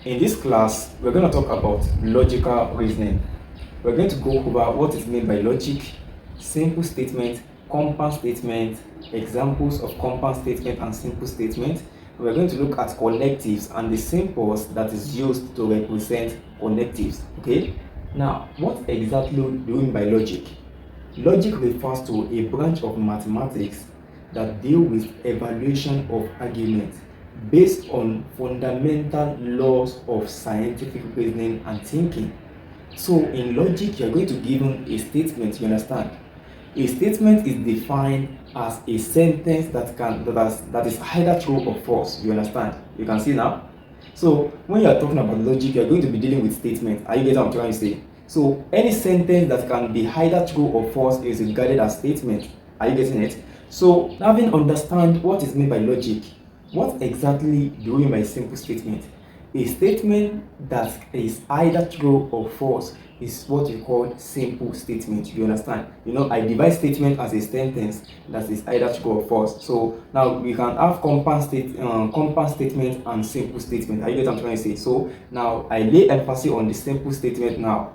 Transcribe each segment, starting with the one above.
In this class, we're going to talk about logical reasoning. We're going to go over what is meant by logic, simple statement, compound statement, examples of compound statement and simple statement. We're going to look at connectives and the symbols that is used to represent connectives. Okay? Now, what exactly do we mean by logic? Logic refers to a branch of mathematics that deal with evaluation of arguments based on fundamental laws of scientific reasoning and thinking. So in logic, you're going to give a statement, you understand? A statement is defined as a sentence that is either true or false, you understand? You can see now? So when you're talking about logic, you're going to be dealing with statements. Are you getting what I'm trying to say? So any sentence that can be either true or false is regarded as statement. Are you getting it? So having understand what is meant by logic, what exactly do we mean by simple statement? A statement that is either true or false is what you call simple statement. You understand? I divide statement as a sentence that is either true or false. So now we can have compound statement and simple statement. Are you get what I'm trying to say? So now I lay emphasis on the simple statement now.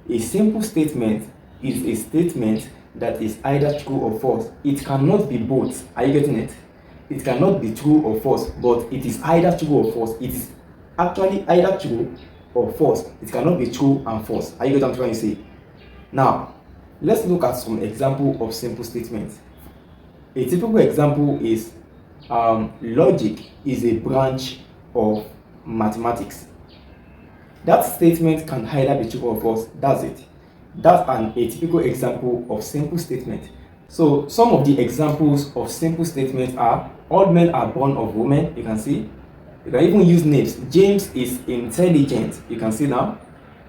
A simple statement is a statement that is either true or false. It cannot be both. Are you getting it? It cannot be true or false, but it is either true or false. It is actually either true or false. It cannot be true and false. Are you get what I'm trying to say? Now, let's look at some example of simple statements. A typical example is logic is a branch of mathematics. That statement can either be true or false. That's it. That's a typical example of simple statement. So some of the examples of simple statements are: all men are born of women. You can see. You can even use names. James is intelligent. You can see now.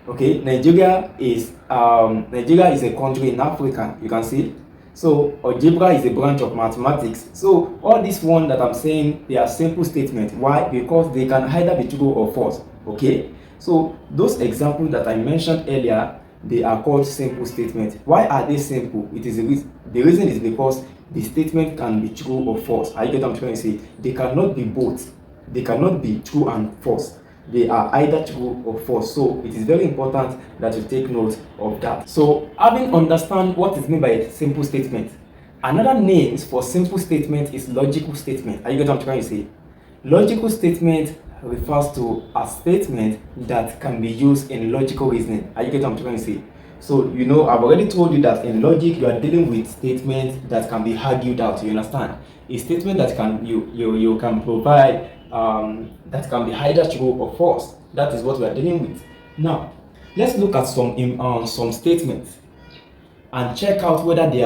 Okay. Nigeria is a country in Africa. You can see. So algebra is a branch of mathematics. So all these one that I'm saying, they are simple statements. Why? Because they can either be true or false. Okay. So those examples that I mentioned earlier, they are called simple statements. Why are they simple? The reason is because the statement can be true or false. I get what I'm trying to say. They cannot be both. They cannot be true and false. They are either true or false. So it is very important that you take note of that. So having understand what is meant by simple statement, another name for simple statement is logical statement. Are you get what I'm trying to say? Logical statement refers to a statement that can be used in logical reasoning. Are you get what I'm trying to say? So I've already told you that in logic you are dealing with statements that can be argued out. You understand? A statement that you can provide that can be either true or false. That is what we are dealing with. Now let's look at some statements and check out whether they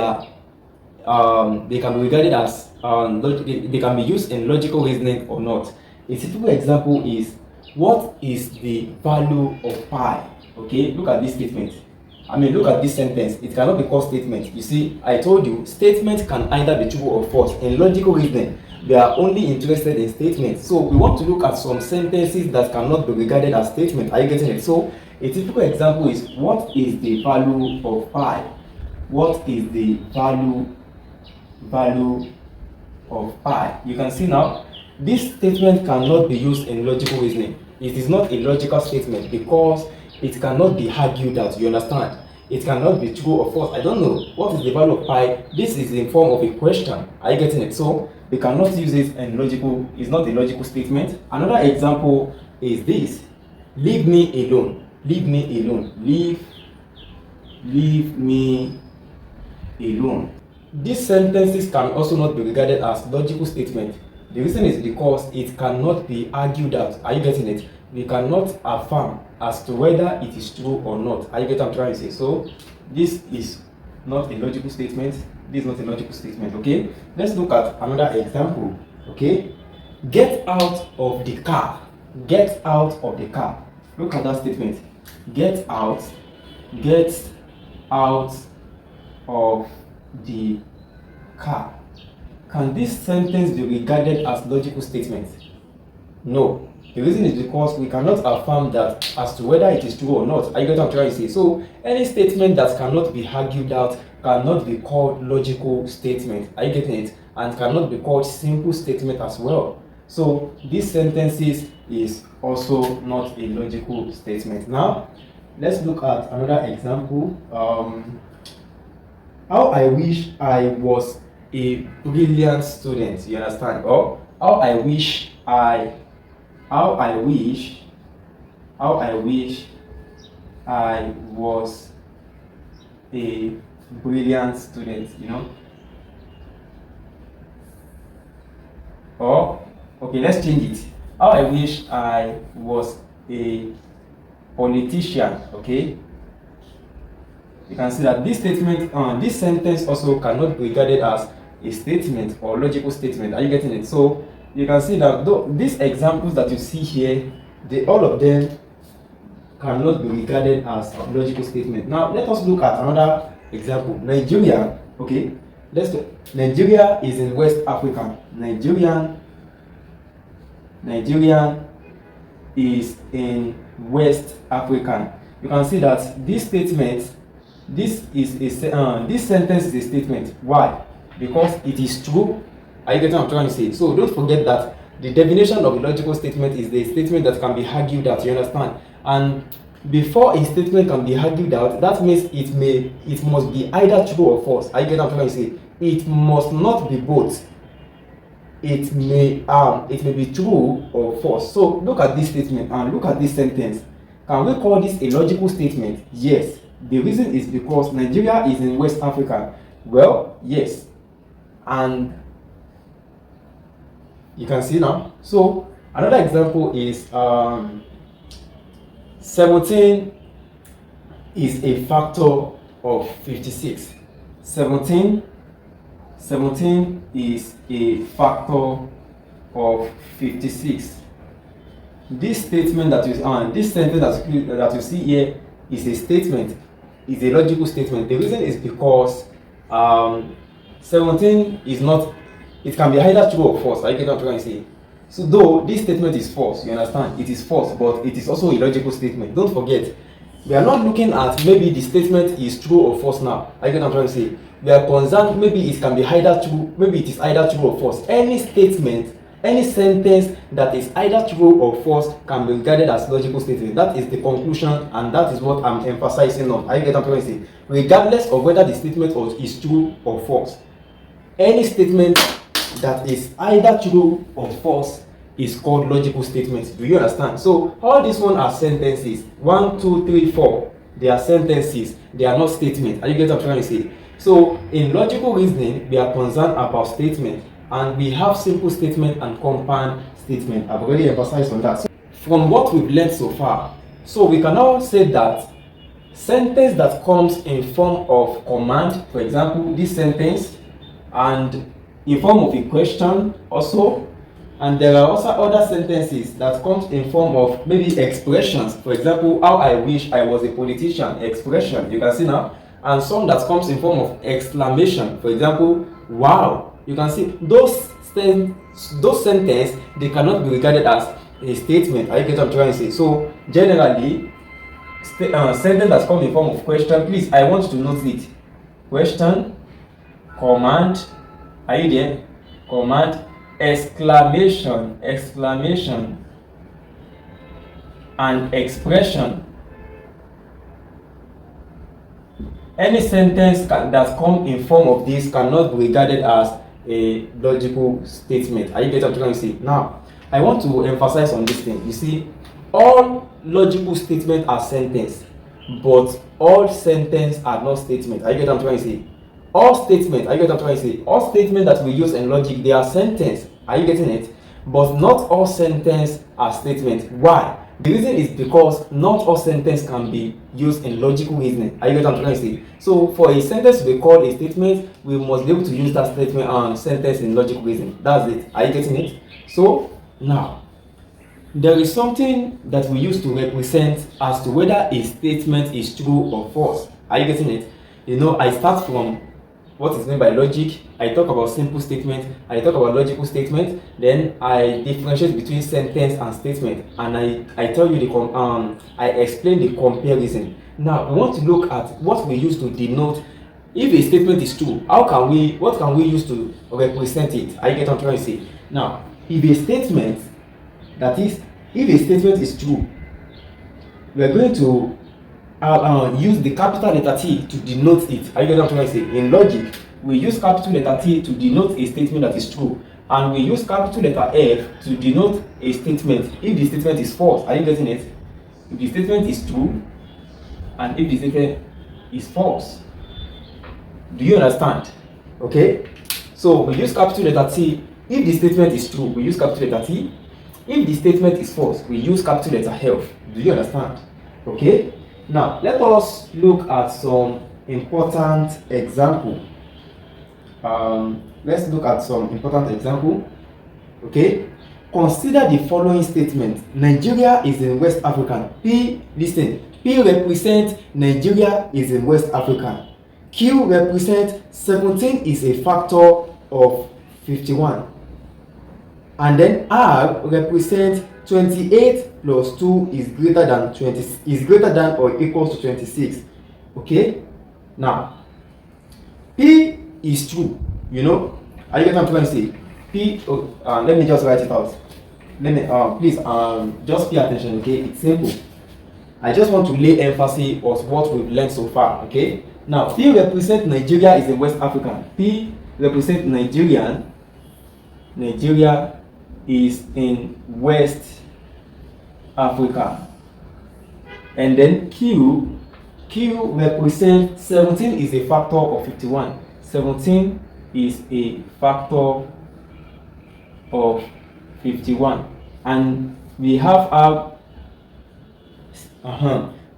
can be regarded as they can be used in logical reasoning or not. A typical example is: what is the value of pi? Okay, look at this statement. Look at this sentence. It cannot be called statement. You see, I told you statements can either be true or false. In logical reasoning, they are only interested in statements. So we want to look at some sentences that cannot be regarded as statements. Are you getting it? So a typical example is: what is the value of pi? What is the value of pi? You can see now, this statement cannot be used in logical reasoning. It is not a logical statement because it cannot be argued out. You understand? It cannot be true or false. I don't know. What is the value of pi? This is in form of a question. Are you getting it? So we cannot use it in logical. It's not a logical statement. Another example is this: leave me alone. Leave me alone. Leave me alone. These sentences can also not be regarded as logical statements. The reason is because it cannot be argued out. Are you getting it? We cannot affirm as to whether it is true or not. Are you getting what I'm trying to say? So this is not a logical statement. This is not a logical statement. Okay. Let's look at another example. Okay. Get out of the car. Get out of the car. Look at that statement. Get out. Get out of the car. Can this sentence be regarded as logical statement? No. The reason is because we cannot affirm that as to whether it is true or not. Are you get what I'm trying to say? So any statement that cannot be argued out cannot be called logical statement. Are you getting it? And cannot be called simple statement as well. So these sentences is also not a logical statement. Now, let's look at another example. How I wish I was a brilliant student. You understand? Or how I wish I was a brilliant student, you know. Or, okay, let's change it. How I wish I was a politician, okay? You can see that this statement, this sentence also cannot be regarded as a statement or logical statement. Are you getting it? So you can see that these examples that you see here, all of them cannot be regarded as a logical statement. Now let us look at another example. Nigeria, okay? Nigeria is in West Africa. Nigerian is in West Africa. You can see that this statement, this sentence is a statement. Why? Because it is true. Are you getting what I'm trying to say? So don't forget that the definition of a logical statement is the statement that can be argued out. You understand? And before a statement can be argued out, that means it must be either true or false. Are you getting what I'm trying to say? It must not be both. It may be true or false. So look at this statement and look at this sentence. Can we call this a logical statement? Yes. The reason is because Nigeria is in West Africa. Well, yes. And you can see now. So another example is 17 is a factor of 56. 17 is a factor of 56. This statement that this sentence that you see here is a statement, is a logical statement. The reason is because 17 is not, it can be either true or false. Are you getting what I'm trying to say? So though this statement is false, you understand, it is false, but it is also a logical statement. Don't forget, we are not looking at maybe the statement is true or false now. Are you getting what I'm trying to say? We are concerned maybe it can be either true, maybe it is either true or false. Any statement, any sentence that is either true or false can be regarded as logical statement. That is the conclusion, and that is what I'm emphasizing on. Are you getting what I'm trying to say? Regardless of whether the statement is true or false, any statement that is either true or false is called logical statements. Do you understand? So all these one are sentences. 1, 2, 3, 4. They are sentences. They are not statements. Are you getting what I'm trying to say? So in logical reasoning, we are concerned about statement, and we have simple statement and compound statement. I've already emphasized on that. So from what we've learned so far, so we can now say that sentence that comes in form of command, for example, this sentence, and in form of a question also, and there are also other sentences that comes in form of maybe expressions. For example, how I wish I was a politician, expression, you can see now, and some that comes in form of exclamation. For example, wow. You can see those sentences, they cannot be regarded as a statement. Are you getting what I'm trying to say? So generally, sentence that comes in form of question, please, I want you to note it. Question, command, are you there? Command, exclamation, and expression. Any sentence that comes in form of this cannot be regarded as a logical statement. Are you getting what I'm trying to say? Now, I want to emphasize on this thing. You see, all logical statements are sentences, but all sentences are not statements. Are you getting what I'm trying to say? All statements, are you getting what I'm trying to say? All statements that we use in logic, they are sentences. Are you getting it? But not all sentences are statements. Why? The reason is because not all sentences can be used in logical reasoning. Are you getting what I'm trying to say? So for a sentence to be called a statement, we must be able to use that statement and sentence in logical reasoning. That's it. Are you getting it? So now, there is something that we use to represent as to whether a statement is true or false. Are you getting it? You know, I start from what is meant by logic. I talk about simple statement, I talk about logical statement, then I differentiate between sentence and statement, and I tell you I explain the comparison. Now we want to look at what we use to denote if a statement is true. What can we use to represent it? I get what I'm trying to say. Now, if a statement, that is, if a statement is true, we are going to use the capital letter T to denote it. Are you getting what I'm trying to say? In logic, we use capital letter T to denote a statement that is true, and we use capital letter F to denote a statement if the statement is false. Are you getting it? If the statement is true and if the statement is false. Do you understand? Okay? So we use capital letter T. If the statement is true, we use capital letter T. If the statement is false, we use capital letter F. Do you understand? Okay? Now, let us look at some important example. Let's look at some important example. Okay? Consider the following statement. Nigeria is in West Africa. P, listen. P represents Nigeria is in West Africa. Q represents 17 is a factor of 51. And then R represents 28 plus 2 is greater than or equals to 26. Okay? Now, P is true. You know? Are you getting what I'm trying to say? P, let me just write it out. Let me, please, just pay attention, okay? It's simple. I just want to lay emphasis on what we've learned so far, okay? Now, P represents Nigeria is in West Africa. P represents Nigerian. Nigeria is in West Africa. And then Q represents 17 is a factor of 51. 17 is a factor of 51. And we have R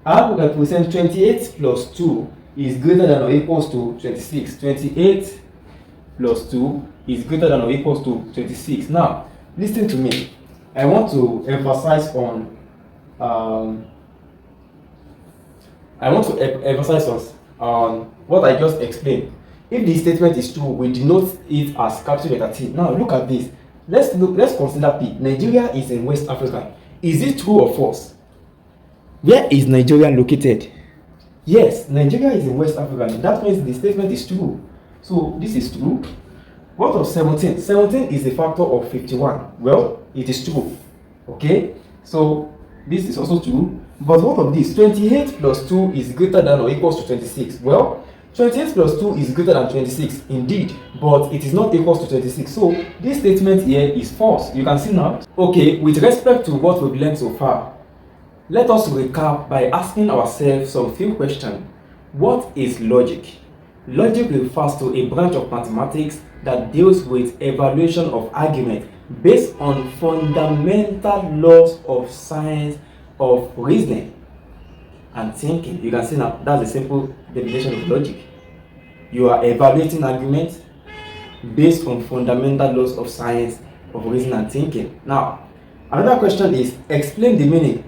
represents 28 plus 2 is greater than or equals to 26. 28 plus 2 is greater than or equals to 26. Now, listen to me. I want to emphasize on what I just explained. If the statement is true, we denote it as capital letter T. Now look at this. Let's consider P. Nigeria is in West Africa. Is it true or false? Where is Nigeria located? Yes, Nigeria is in West Africa. That means the statement is true. So this is true. What of 17? 17 is a factor of 51. Well, it is true. Okay? So this is also true. But what of this? 28 plus 2 is greater than or equals to 26. Well, 28 plus 2 is greater than 26 indeed, but it is not equals to 26. So this statement here is false. You can see now. Okay, with respect to what we've learned so far, let us recap by asking ourselves some few questions. What is logic? Logic refers to a branch of mathematics that deals with evaluation of argument based on fundamental laws of science of reasoning and thinking. You can see now that's a simple definition of logic. You are evaluating arguments based on fundamental laws of science of reasoning and thinking. Now, another question is explain the meaning.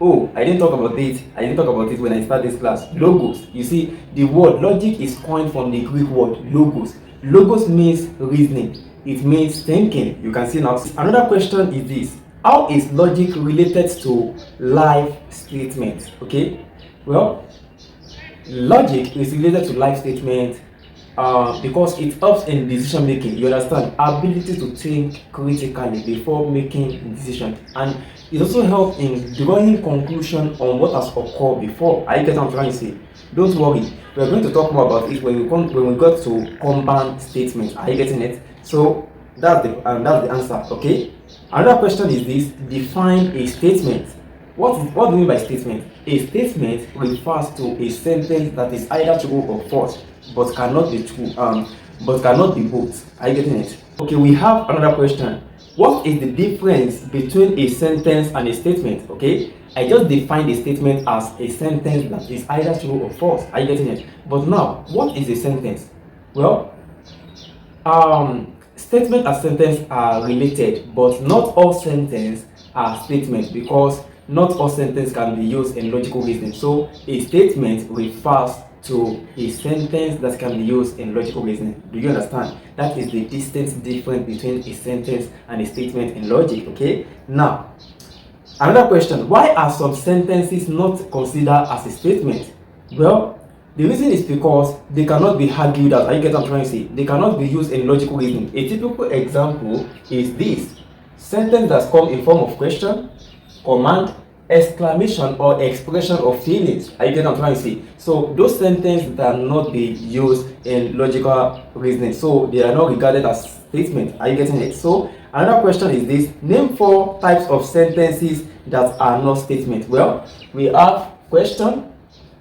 Oh, I didn't talk about it when I started this class. Logos. You see, the word logic is coined from the Greek word logos. Logos means reasoning. It means thinking. You can see now. Another question is this. How is logic related to life statements? Okay? Well, logic is related to life statements because it helps in decision making. You understand? Ability to think critically before making decisions, and it also helps in drawing conclusion on what has occurred before. Are you getting what I'm trying to say? Don't worry, we're going to talk more about it when we got to compound statements. Are you getting it? So that's the answer. Okay. Another question is this: define a statement. What do you mean by statement? A statement refers to a sentence that is either true or false, but cannot be true, but cannot be both. Are you getting it? Okay, we have another question. What is the difference between a sentence and a statement? Okay, I just defined a statement as a sentence that is either true or false. Are you getting it? But now, what is a sentence? Well, statement and sentence are related, but not all sentences are statements because not all sentences can be used in logical reasoning. So a statement refers to a sentence that can be used in logical reasoning. Do you understand? That is the distinct difference between a sentence and a statement in logic. Okay. Now, another question: why are some sentences not considered as a statement? Well, the reason is because they cannot be argued out. Are you getting what I'm trying to say? They cannot be used in logical reasoning. A typical example is this: sentence that's come in form of question, command, exclamation, or expression of feelings. Are you getting what I'm trying to say? So those sentences that not be used in logical reasoning, so they are not regarded as statements. Are you getting it? So another question is this: name 4 types of sentences that are not statements. Well, we have question,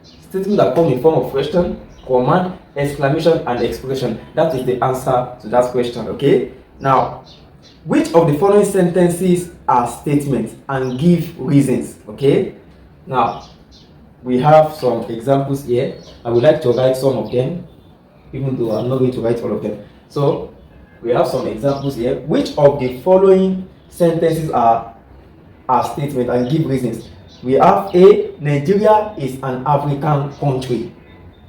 statement that come in form of question, command, exclamation, and expression. That is the answer to that question. Okay. Now, which of the following sentences are statements and give reasons? Okay. Now, we have some examples here. I would like to write some of them, even though I'm not going to write all of them. So, we have some examples here. Which of the following sentences are statements and give reasons? We have A. Nigeria is an African country.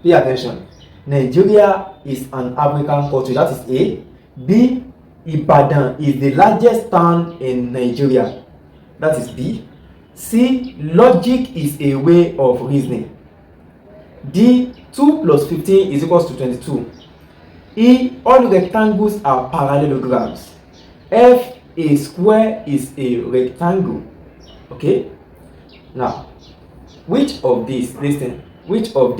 Pay attention. Nigeria is an African country. That is A. B. Ibadan is the largest town in Nigeria. That is B. C. Logic is a way of reasoning. D. 2 plus 15 is equals to 22. E. All rectangles are parallelograms. F. A square is a rectangle. Okay. Now, which of these statements, which of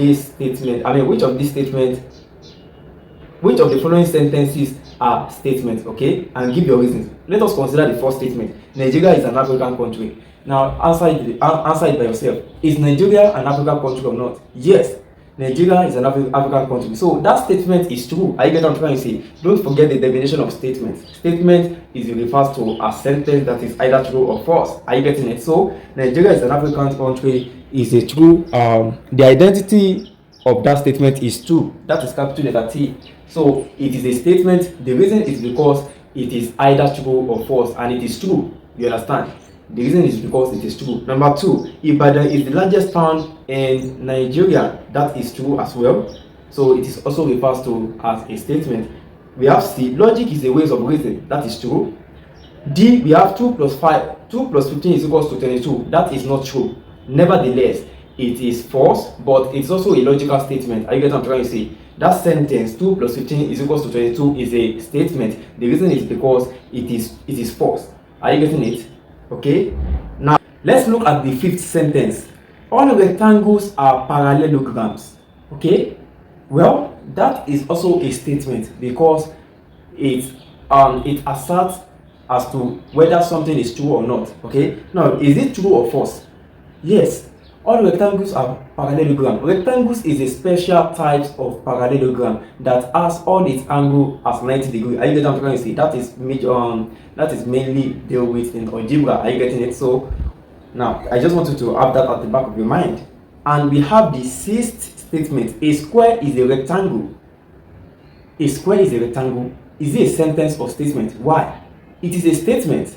the following sentences are statements? Okay, and give your reasons. Let us consider the first statement. Nigeria is an African country. Now, answer it by yourself. Is Nigeria an African country or not? Yes, Nigeria is an African country. So that statement is true. Are you getting what I'm trying to say? Don't forget the definition of statement. Statement refers to a sentence that is either true or false. Are you getting it? So Nigeria is an African country is a true. The identity of that statement is true. That is capital letter T. So it is a statement. The reason is because it is either true or false, and it is true. You understand? The reason is because it is true. Number 2, Ibadan is the largest town in Nigeria. That is true as well. So it is also refers to as a statement. We have C, logic is a way of reasoning. That is true. D, we have 2 plus 15 is equals to 22. That is not true. Nevertheless, it is false, but it's also a logical statement. Are you getting what I'm trying to say? That sentence 2 plus 15 is equals to 22 is a statement. The reason is because it is false. Are you getting it? Okay. Now let's look at the 5th sentence. All rectangles are parallelograms. Okay. Well, that is also a statement because it asserts as to whether something is true or not. Okay. Now, is it true or false? Yes. All rectangles are parallelogram. Rectangles is a special type of parallelogram that has all its angle as 90 degrees. Are you getting what I'm trying to say? That is mainly deal with in algebra. Are you getting it? So now I just want you to have that at the back of your mind. And we have the 6th statement. A square is a rectangle. A square is a rectangle. Is it a sentence or statement? Why? It is a statement.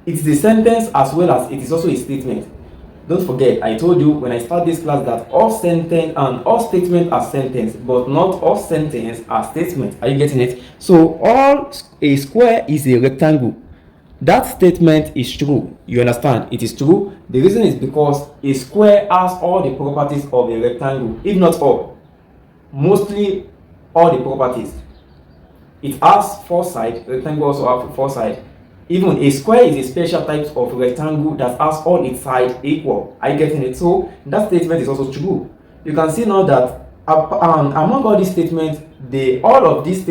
It is a sentence as well as it is also a statement. Don't forget, I told you when I start this class that all statements are sentences, but not all sentences are statements. Are you getting it? So a square is a rectangle. That statement is true. You understand? It is true. The reason is because a square has all the properties of a rectangle, if not all. Mostly all the properties. It has 4 sides. Rectangle also have 4 sides. Even a square is a special type of rectangle that has all its sides equal. Are you getting it? So that statement is also true. You can see now that among all these statements, all of these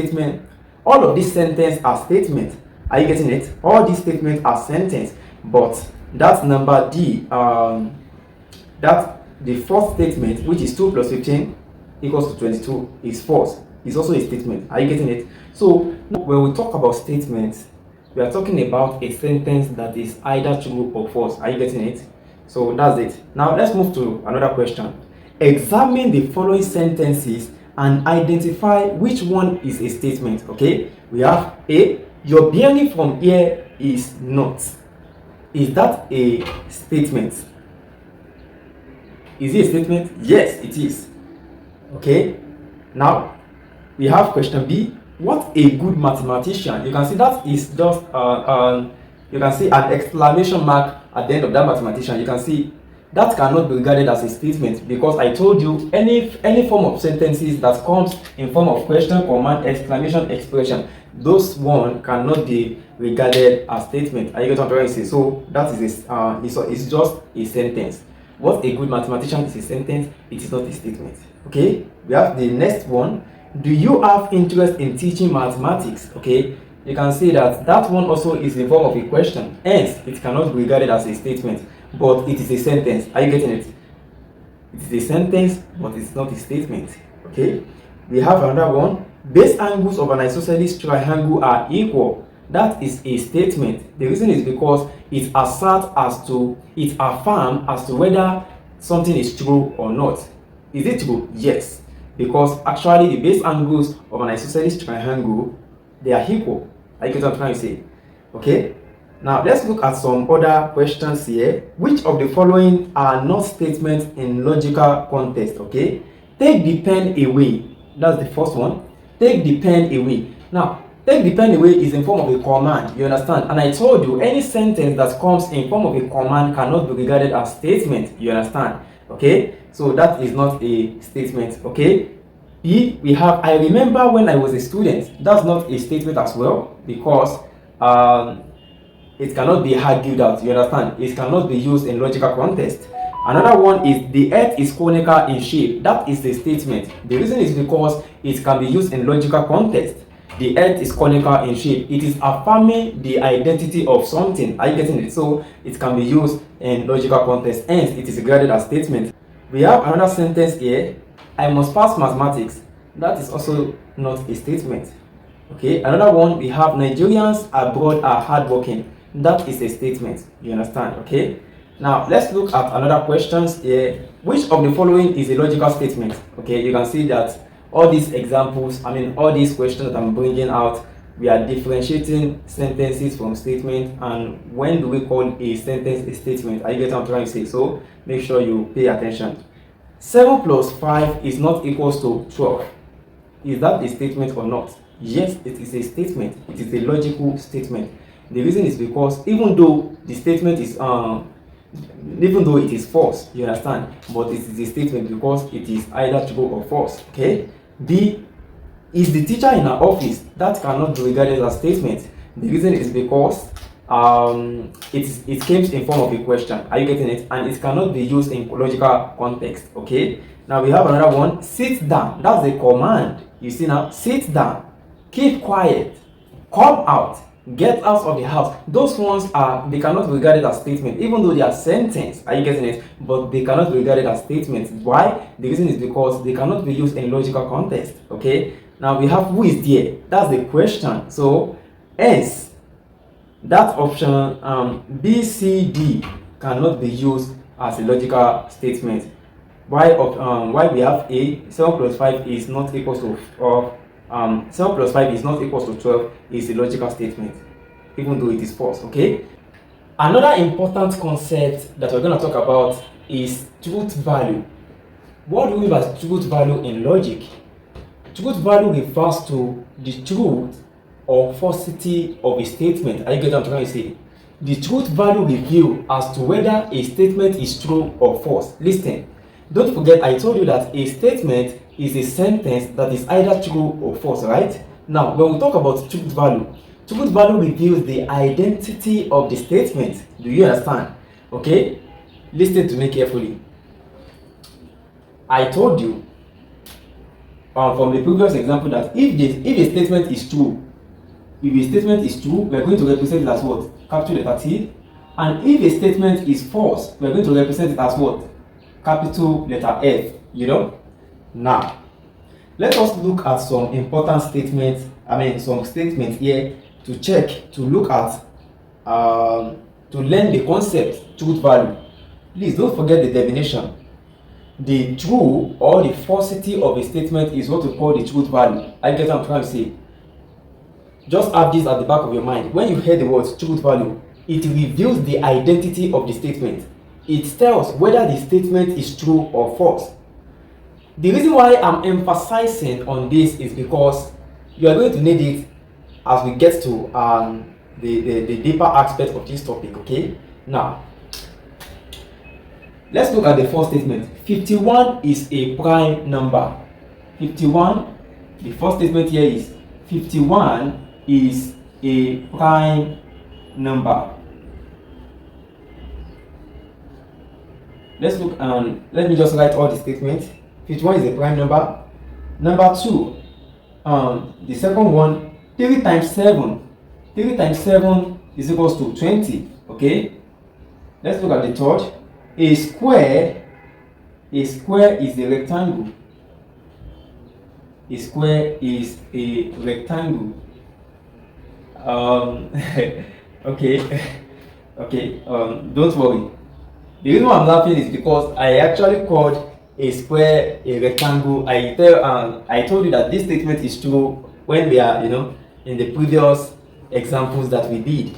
sentences are statements. Are you getting it? All these statements are sentences, but that's number D. That the 4th statement, which is 2 plus 15 equals to 22, is false. It's also a statement. Are you getting it? So when we talk about statements, we are talking about a sentence that is either true or false. Are you getting it? So that's it. Now let's move to another question. Examine the following sentences and identify which one is a statement. Okay, we have A, your bearing from here is not. Is that a statement? Is it a statement? Yes, it is. Okay, now we have question B. What a good mathematician. You can see that is just you can see an exclamation mark at the end of that mathematician. You can see that cannot be regarded as a statement, because I told you any form of sentences that comes in form of question, command, exclamation, expression, those one cannot be regarded as statement. Are you get what I'm trying to say? So that is it's just a sentence. What a good mathematician is a sentence, it is not a statement. Okay, we have the next one. Do you have interest in teaching mathematics? Okay, you can see that that one also is in form of a question, hence it cannot be regarded as a statement, but it is a sentence. Are you getting it? It is a sentence, but it's not a statement. Okay, we have another one. Base angles of an isosceles triangle are equal. That is a statement. The reason is because it affirms as to whether something is true or not. Is it true? Yes, because actually the base angles of an isosceles triangle, they are equal. I get what I'm trying to say. Okay, now let's look at some other questions here. Which of the following are not statements in logical context? Okay, take the pen away. That's the first one. Take the pen away. Now, take the pen away is in form of a command. You understand? And I told you any sentence that comes in form of a command cannot be regarded as statement. You understand? Okay, so that is not a statement. Okay, B, we have I remember when I was a student. That's not a statement as well, because it cannot be argued out. You understand? It cannot be used in logical context. Another one is the earth is conical in shape. That is a statement. The reason is because it can be used in logical context. The earth is conical in shape. It is affirming the identity of something. Are you getting it? So it can be used in logical context. Hence, it is regarded as statement. We have another sentence here. I must pass mathematics. That is also not a statement. Okay. Another one, we have Nigerians abroad are hardworking. That is a statement. You understand? Okay. Now let's look at another questions here. Which of the following is a logical statement? Okay, you can see that all these examples, all these questions that I'm bringing out, we are differentiating sentences from statement. And when do we call a sentence a statement? Are you getting what I'm trying to say? So make sure you pay attention. 7 plus 5 is not equals to 12. Is that a statement or not? Yes, it is a statement. It is a logical statement. The reason is because even though the statement is even though it is false, you understand, but it is a statement because it is either true or false. Okay. B, is the teacher in her office? That cannot be regarded as a statement. The reason is because it came in form of a question. Are you getting it? And it cannot be used in logical context. Okay. Now we have another one. Sit down. That's a command. You see now, sit down, keep quiet, come out, get out of the house. Those ones they cannot be regarded as statements, even though they are sentence. Are you getting it? But they cannot be regarded as statements. Why? The reason is because they cannot be used in logical context. Okay. Now we have who is there. That's the question. So hence that option B, C, D cannot be used as a logical statement. Why we have A, 7 plus 5 is not equals to 7 plus 5 is not equals to 12 is a logical statement, even though it is false. Okay. Another important concept that we're going to talk about is truth value. What do we mean by truth value in logic? Truth value refers to the truth or falsity of a statement. Are you getting what I'm trying to say? The truth value reveals as to whether a statement is true or false. Listen, don't forget I told you that a statement is a sentence that is either true or false, right? Now, when we talk about truth value reveals the identity of the statement. Do you understand? Okay? Listen to me carefully. I told you from the previous example that if a statement is true, we're going to represent it as what? Capital letter T. And if a statement is false, we're going to represent it as what? Capital letter F. You know? Now, let us look at some important statements. Some statements here to check, to look at, to learn the concept truth value. Please don't forget the definition. The true or the falsity of a statement is what we call the truth value. I get what I'm trying to say. Just have this at the back of your mind. When you hear the word truth value, it reveals the identity of the statement. It tells whether the statement is true or false. The reason why I'm emphasizing on this is because you are going to need it as we get to the deeper aspect of this topic. Okay. Now, Let's look at the first statement. 51 is a prime number. 51, the first statement here is 51 is a prime number. Let's look let me just write all the statements. 51 is a prime number. Number 2, the second one, 3 times 7. 3 times 7 is equals to 20. Okay? Let's look at the third. A square is a rectangle. A square is a rectangle. Okay. Okay, don't worry. The reason why I'm laughing is because I actually called a square a rectangle. I told you that this statement is true when we are, in the previous examples that we did.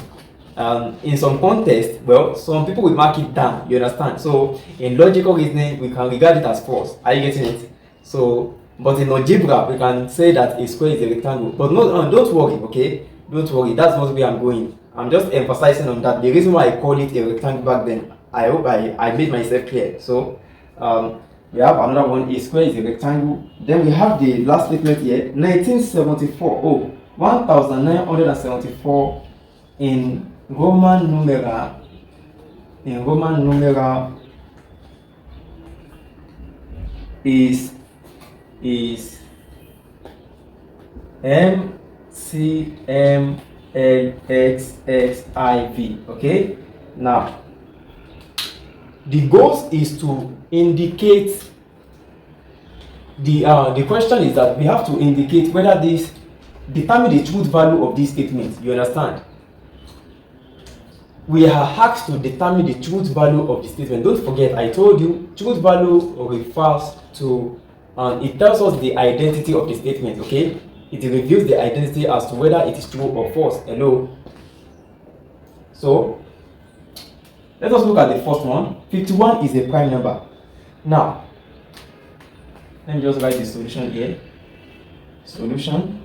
In some context, well, some people will mark it down, you understand? So in logical reasoning, we can regard it as false. Are you getting it? So, but in algebra, we can say that a square is a rectangle. But no, don't worry, okay? Don't worry, that's not where I'm going. I'm just emphasizing on that. The reason why I called it a rectangle back then, I hope I made myself clear. So, we have another one, a square is a rectangle. Then we have the last statement here, 1974. Oh, 1974 in Roman numeral is MCMLXXIV. Okay, now the goal is to indicate the question is that we have to indicate whether this determine the truth value of this statement. You understand? We are asked to determine the truth value of the statement. Don't forget, I told you, truth value refers to, it tells us the identity of the statement, okay? It reveals the identity as to whether it is true or false. Hello? So, let us look at the first one. 51 is a prime number. Now, let me just write the solution here. Solution.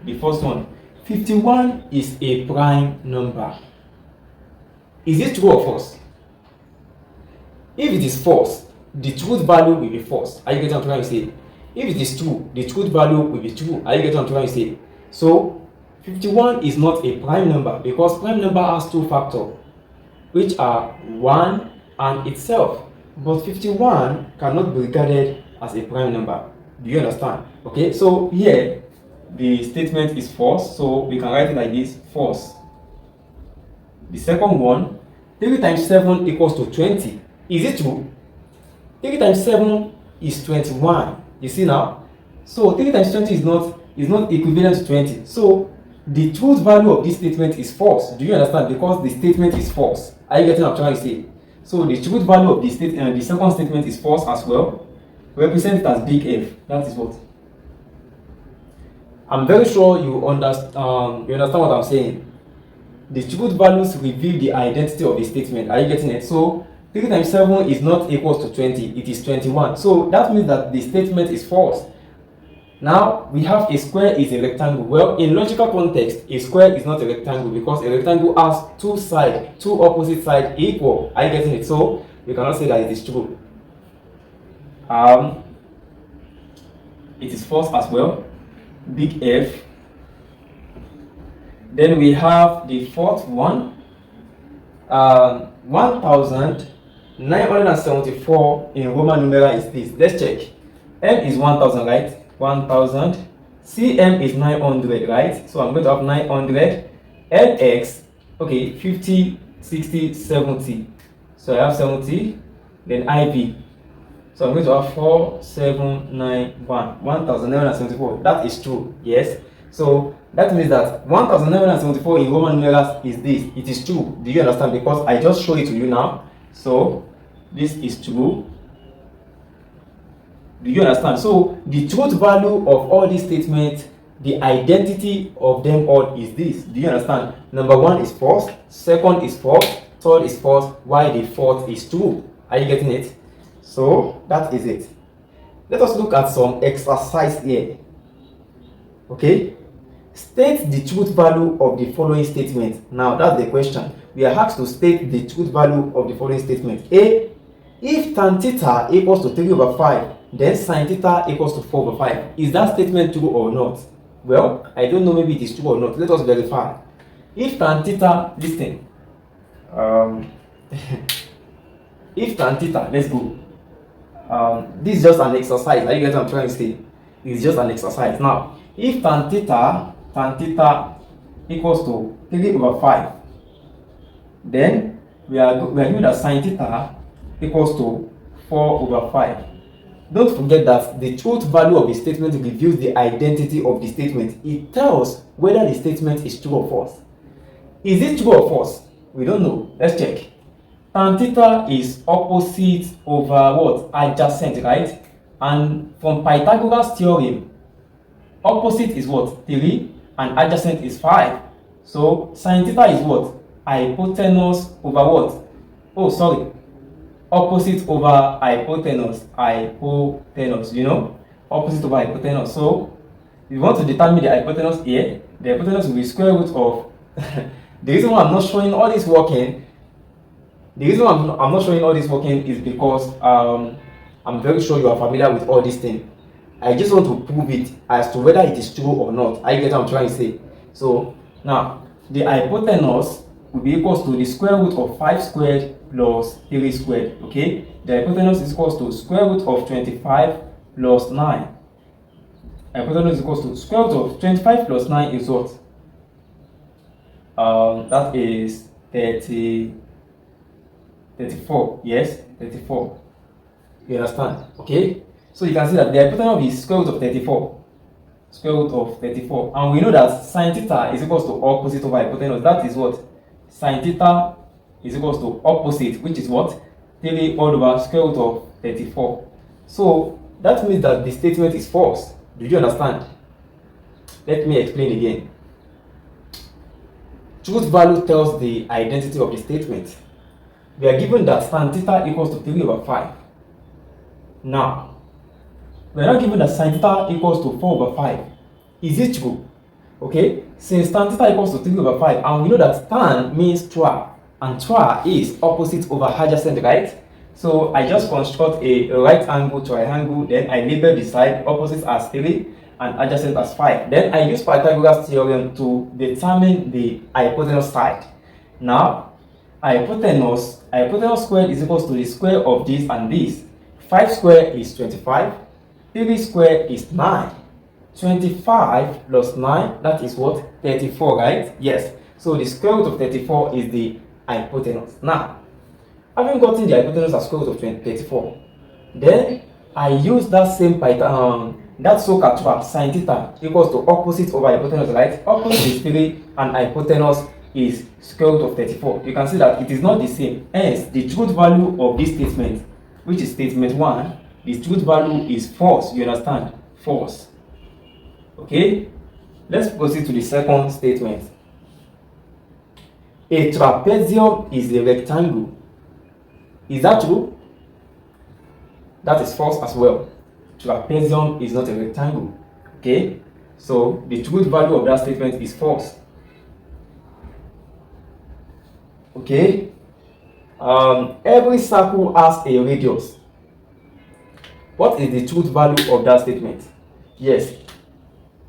The first one. 51 is a prime number. Is it true or false? If it is false, the truth value will be false. Are you getting what I'm trying to say? If it is true, the truth value will be true. Are you getting what I'm trying to say? So, 51 is not a prime number because prime number has two factors, which are 1 and itself. But 51 cannot be regarded as a prime number. Do you understand? Okay, so here, the statement is false, so we can write it like this, false. The second one, 3 times 7 equals to 20. Is it true? 3 times 7 is 21. You see now? So 3 times 20 is not equivalent to 20. So the truth value of this statement is false. Do you understand? Because the statement is false. Are you getting what I'm trying to say? So the truth value of the second statement is false as well. Represent it as big F. That is what? I'm very sure you understand what I'm saying. The truth values reveal the identity of the statement. Are you getting it? So 3 times 7 is not equal to 20. It is 21. So that means that the statement is false. Now we have a square is a rectangle. Well, in logical context, a square is not a rectangle because a rectangle has two sides, two opposite sides equal. Are you getting it? So we cannot say that it is true. It is false as well. Big F. Then we have the fourth one. 1974 in Roman numeral is this. Let's check. M is 1000, right? 1000. CM is 900, right? So I'm going to have 900. LX, okay, 50, 60, 70. So I have 70. Then IV. So I'm going to have 4791. 1974. That is true. Yes. So that means that 1974 in Roman numerals is this. It is true. Do you understand? Because I just show it to you now. So this is true. Do you understand? So the truth value of all these statements, the identity of them all is this. Do you understand? Number 1 is false. Second is false. Third is false. Why the fourth is true? Are you getting it? So that is it. Let us look at some exercise here. Okay? State the truth value of the following statement. Now that's the question. we are asked to state the truth value of the following statement. A, if tan theta equals to 3/5, then sin theta equals to 4/5. Is that statement true or not? Well, I don't know, maybe it is true or not. Let us verify. If tan theta, listen. If tan theta, let's go. This is just an exercise. Are you getting what I'm trying to say? It's just an exercise. Now, if tan theta equals to 3/5, then we are given that sin theta equals to 4/5. Don't forget that the truth value of a statement reveals the identity of the statement. It tells whether the statement is true or false. Is it true or false? We don't know. Let's check. Tan theta is opposite over what? Adjacent, right? And from Pythagoras theorem, opposite is what? 3 and adjacent is 5. So sin theta is what? Hypotenuse over what? Oh, sorry. Opposite over hypotenuse. Hypotenuse, you know? Opposite over hypotenuse. So if you want to determine the hypotenuse here, the hypotenuse will be square root of the reason why I'm not showing all this working, is because I'm very sure you are familiar with all these things. I just want to prove it as to whether it is true or not. I get what I'm trying to say. So now the hypotenuse will be equals to the square root of 5 squared plus 3 squared. Okay, the hypotenuse is equals to square root of 25 plus 9. Hypotenuse is equals to square root of 25 plus 9 is what? That is 34. Yes, 34. You understand? Okay, so you can see that the hypotenuse is square root of 34. Square root of 34. And we know that sin theta is equals to opposite over hypotenuse. That is what? Sin theta is equals to opposite, which is what? 3 all over square root of 34. So that means that the statement is false. Do you understand? Let me explain again. Truth value tells the identity of the statement. We are given that tan theta equals to 3/5. Now, we are not given that sin theta equals to 4/5. Is it true? Okay, since tan theta equals to 3/5, and we know that tan means tra, and tra is opposite over adjacent, right? So I just construct a right angle triangle, then I label the side opposite as 3 and adjacent as 5. Then I use Pythagoras theorem to determine the hypotenuse side. Now, hypotenuse squared is equals to the square of this and this. 5 squared is 25, 3 squared is 9. 25 plus 9, that is what? 34, right? Yes. So the square root of 34 is the hypotenuse. Now, having gotten the hypotenuse as square root of 34, then I use that same that SOHCAHTOA sin theta equals to opposite over hypotenuse, right? Opposite is 3 and hypotenuse is square root of 34. You can see that it is not the same. Hence, the truth value of this statement, which is statement 1, the truth value is false. You understand? False. Okay? Let's proceed to the second statement. A trapezium is a rectangle. Is that true? That is false as well. Trapezium is not a rectangle. Okay? So the truth value of that statement is false. Okay? Every circle has a radius. What is the truth value of that statement? Yes,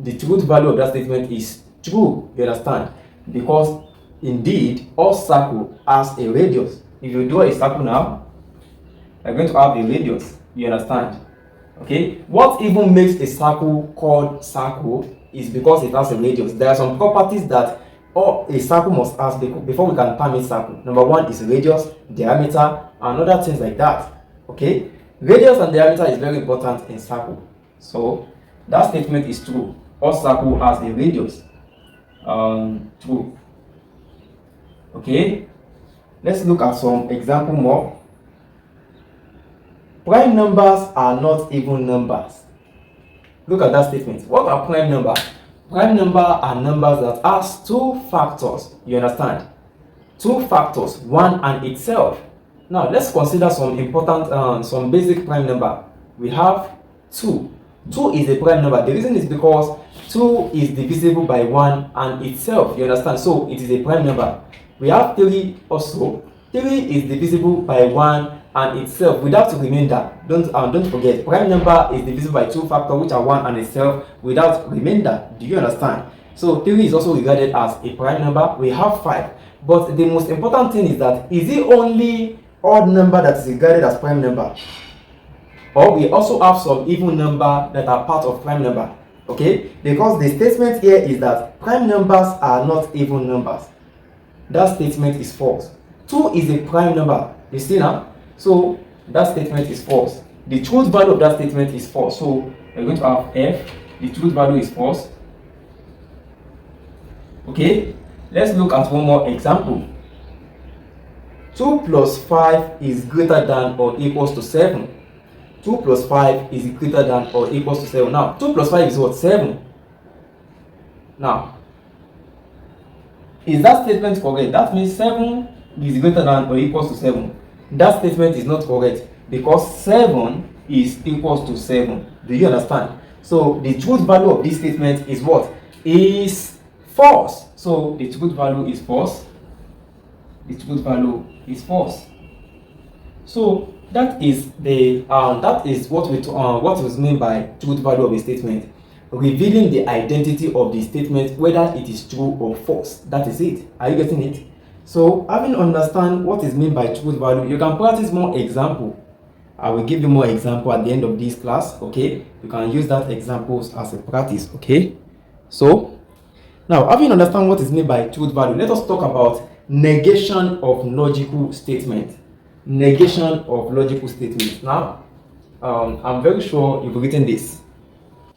the truth value of that statement is true. You understand? Because indeed, all circle has a radius. If you draw a circle now, you're going to have a radius. You understand? Okay? What even makes a circle called circle is because it has a radius. There are some properties that a circle must have before we can term it circle. Number 1 is radius, diameter, and other things like that. Okay? Radius and diameter is very important in circle. So that statement is true. All circle has a radius. True. Okay? Let's look at some example more. Prime numbers are not even numbers. Look at that statement. What are prime numbers? Prime numbers are numbers that has 2 factors. You understand? 2 factors, 1 and itself. Now let's consider some important, some basic prime number. We have 2. 2 is a prime number. The reason is because 2 is divisible by 1 and itself. You understand? So it is a prime number. We have 3 also. 3 is divisible by 1 and itself without remainder. Don't forget, prime number is divisible by 2 factors which are 1 and itself without remainder. Do you understand? So 3 is also regarded as a prime number. We have 5. But the most important thing is that, is it only odd number that is regarded as prime number? Or we also have some even number that are part of prime number? Okay, because the statement here is that prime numbers are not even numbers. That statement is false. 2 is a prime number. You see now? So that statement is false. The truth value of that statement is false. So we're going to have F. The truth value is false. Okay, let's look at one more example. 2 plus 5 is greater than or equals to 7. 2 plus 5 is greater than or equals to 7. Now, 2 plus 5 is what? 7. Now, is that statement correct? That means 7 is greater than or equals to 7. That statement is not correct because 7 is equals to 7. Do you understand? So, the truth value of this statement is what? Is false. So, the truth value is false. The truth value is false. So, that is what was meant by truth value of a statement, revealing the identity of the statement, whether it is true or false. That is it. Are you getting it? So, having understand what is meant by truth value, you can practice more example. I will give you more example at the end of this class. Okay, you can use that examples as a practice. Okay, so now having understand what is meant by truth value, let us talk about negation of logical statement. Negation of logical statements. Now, I'm very sure you've written this.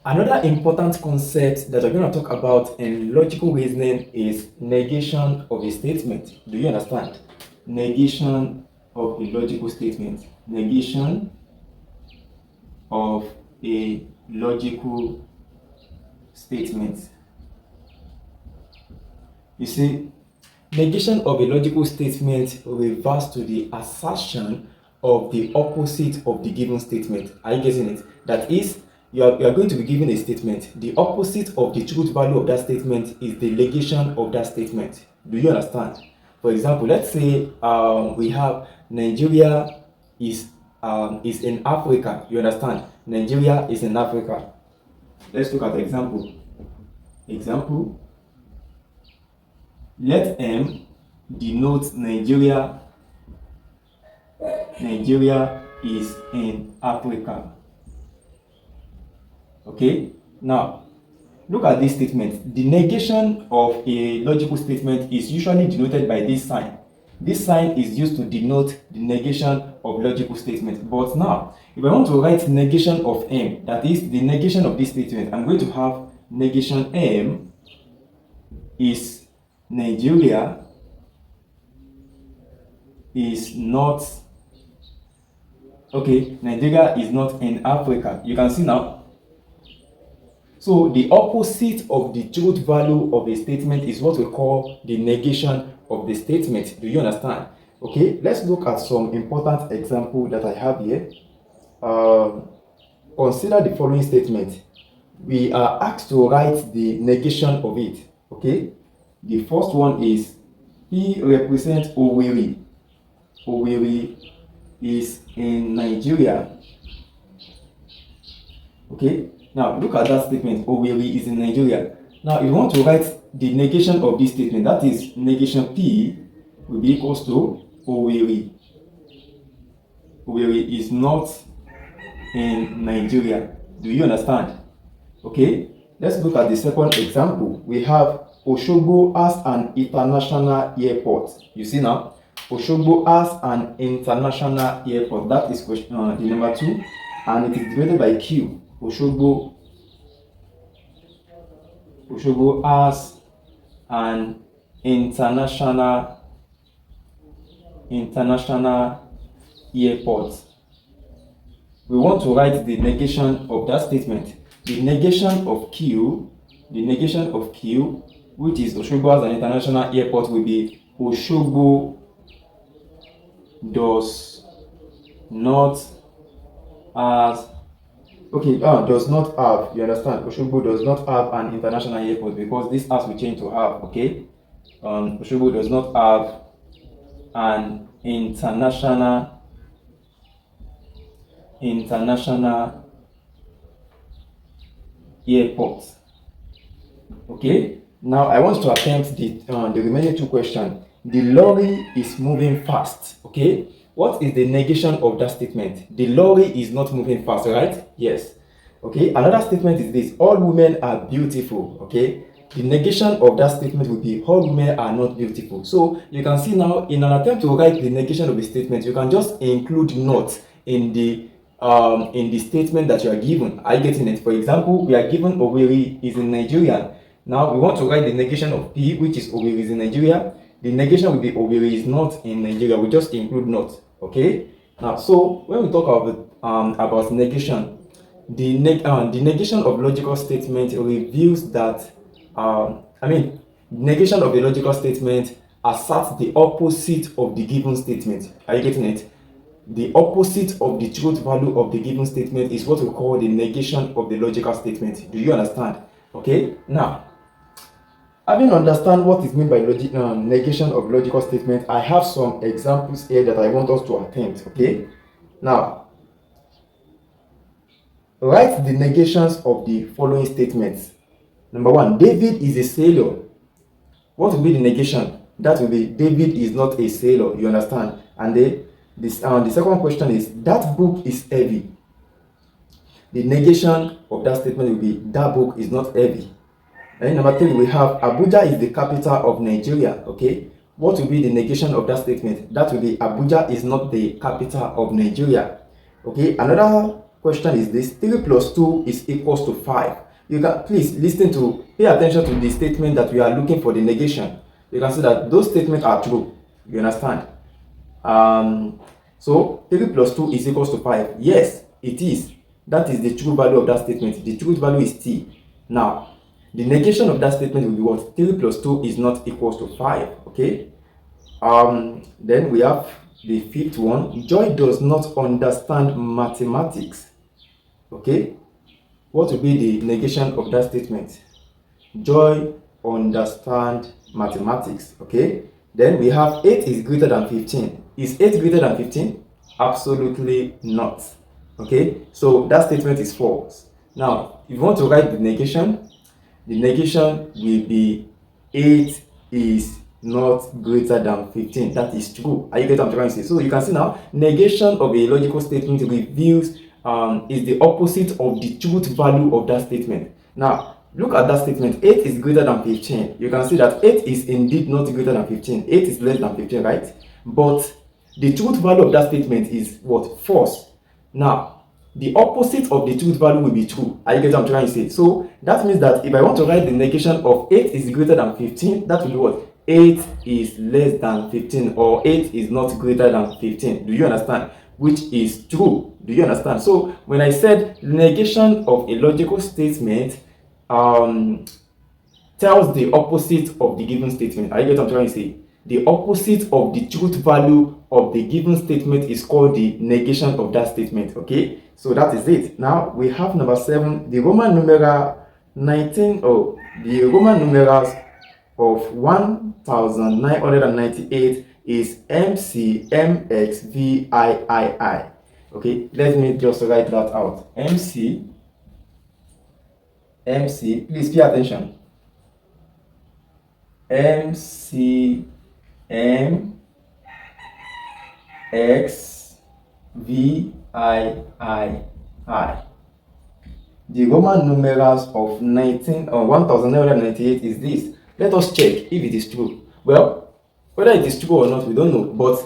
Another important concept that we're going to talk about in logical reasoning is negation of a statement. Do you understand? Negation of a logical statement. Negation of a logical statement. You see, negation of a logical statement refers to the assertion of the opposite of the given statement. Are you getting it? That is, you are going to be given a statement. The opposite of the truth value of that statement is the negation of that statement. Do you understand? For example, let's say we have Nigeria is in Africa. You understand? Nigeria is in Africa. Let's look at the example. Example. Let M denote Nigeria. Nigeria is in Africa. Okay, now look at this statement. The negation of a logical statement is usually denoted by this sign. This sign is used to denote the negation of logical statement. But now, if I want to write negation of M, that is the negation of this statement, I'm going to have negation M is Nigeria is not, okay, Nigeria is not in Africa. You can see now. So the opposite of the truth value of a statement is what we call the negation of the statement. Do you understand? Okay, let's look at some important example that I have here. Consider the following statement. We are asked to write the negation of it. Okay, the first one is P represents Owerri. Owerri is in Nigeria. Okay, now look at that statement. Owerri is in Nigeria. Now, if you want to write the negation of this statement, that is negation P will be equals to Owerri. Owerri is not in Nigeria. Do you understand? Okay, let's look at the second example. We have Osogbo as an international airport. You see now, Osogbo as an international airport. That is question the number 2, and it is divided by Q. Osogbo as an international airport. We want to write the negation of that statement. The negation of Q, which is Osogbo as an international airport, will be Osogbo does not have, does not have, you understand? Osogbo does not have an international airport, because this has will change to have, okay? Oshobo does not have an international airport. Okay, now I want to attempt the remaining two questions. The lorry is moving fast. Okay, what is the negation of that statement? The lorry is not moving fast, right? Yes. Okay, another statement is this: all women are beautiful. Okay, the negation of that statement will be all women are not beautiful. So you can see now, in an attempt to write the negation of a statement, you can just include not in the statement that you are given. Are you getting it? For example, we are given Owerri is in Nigeria. Now we want to write the negation of P, which is Owerri is in Nigeria. The negation will be Owerri is not in Nigeria. We just include not. Okay. Now, so when we talk about negation, the negation of logical statement reveals that negation of a logical statement asserts the opposite of the given statement. Are you getting it? The opposite of the truth value of the given statement is what we call the negation of the logical statement. Do you understand? Okay. Now, having understand what is meant by negation of logical statement, I have some examples here that I want us to attempt. Okay. Now, write the negations of the following statements. Number one, David is a sailor. What will be the negation? That will be David is not a sailor. You understand? And the second question is that book is heavy. The negation of that statement will be that book is not heavy. And number three, we have Abuja is the capital of Nigeria. Okay, what will be the negation of that statement? That will be Abuja is not the capital of Nigeria. Okay, another question is this: 3 plus 2 is equals to 5. You can please pay attention to the statement that we are looking for the negation. You can see that those statements are true. You understand? So 3 plus 2 is equals to 5. Yes, it is. That is the true value of that statement. The truth value is T. Now, the negation of that statement will be what? 3 plus 2 is not equals to 5. Okay. Then we have the fifth one. Joy does not understand mathematics. Okay. What will be the negation of that statement? Joy understand mathematics. Okay. Then we have 8 is greater than 15. Is 8 greater than 15? Absolutely not. Okay. So that statement is false. Now, if you want to write the negation will be 8 is not greater than 15. That is true. Are you getting what I'm trying to say? So you can see now, negation of a logical statement reveals is the opposite of the truth value of that statement. Now, look at that statement. 8 is greater than 15. You can see that 8 is indeed not greater than 15. 8 is less than 15, right? But the truth value of that statement is what? False. Now, the opposite of the truth value will be true. Are you getting what I'm trying to say? So that means that if I want to write the negation of 8 is greater than 15, that will be what? 8 is less than 15, or 8 is not greater than 15. Do you understand? Which is true. Do you understand? So when I said negation of a logical statement tells the opposite of the given statement. Are you getting what I'm trying to say? The opposite of the truth value of the given statement is called the negation of that statement. Okay, so that is it. Now we have number 7, the Roman numeral 19, or the Roman numerals of 1998 is MCMXVIII. Okay, let me just write that out. MC, please pay attention. MCMXVIII. The Roman numerals of 1998 is this. Let us check if it is true. Well, whether it is true or not, we don't know. But